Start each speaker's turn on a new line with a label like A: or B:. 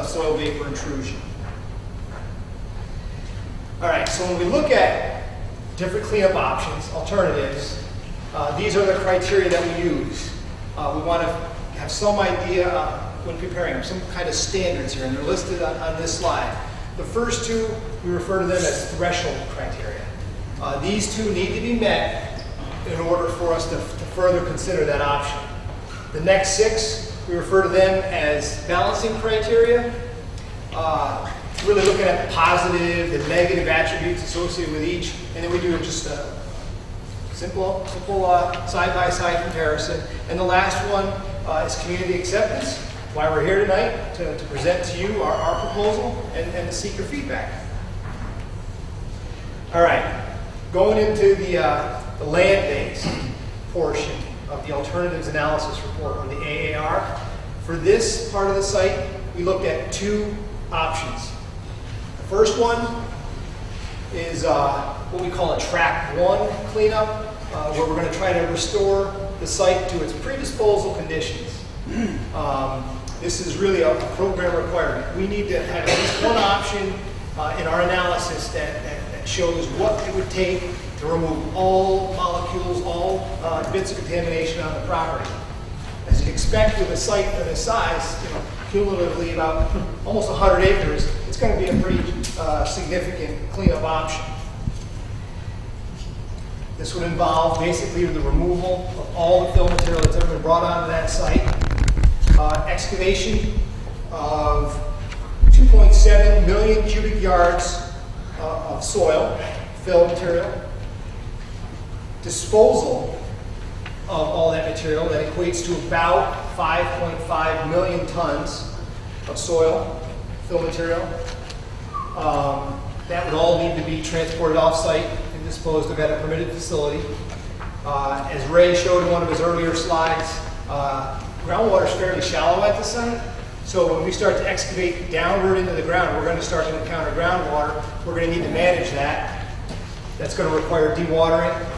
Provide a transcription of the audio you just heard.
A: soil vapor intrusion. All right, so when we look at different cleanup options, alternatives, these are the criteria that we use. We want to have some idea when preparing them, some kind of standards here, and they're listed on this slide. The first two, we refer to them as threshold criteria. These two need to be met in order for us to further consider that option. The next six, we refer to them as balancing criteria, really looking at the positive and negative attributes associated with each, and then we do just a simple side-by-side comparison. And the last one is community acceptance, why we're here tonight, to present to you our proposal and to seek your feedback. All right, going into the land-based portion of the alternatives analysis report, or the AAR. For this part of the site, we looked at two options. The first one is what we call a track 1 cleanup, where we're going to try to restore the site to its pre-disposal conditions. This is really a program requirement. We need to have at least one option in our analysis that shows what it would take to remove all molecules, all bits of contamination on the property. As you'd expect with a site of this size, cumulatively about almost 100 acres, it's going to be a pretty significant cleanup option. This would involve basically the removal of all the fill material that's ever been brought onto that site, excavation of 2.7 million cubic yards of soil, fill material, disposal of all that material that equates to about 5.5 million tons of soil, fill material. That would all need to be transported off-site and disposed of at a permitted facility. As Ray showed in one of his earlier slides, groundwater is fairly shallow at the site. So when we start to excavate downward into the ground, we're going to start to encounter groundwater. We're going to need to manage that. That's going to require dewatering.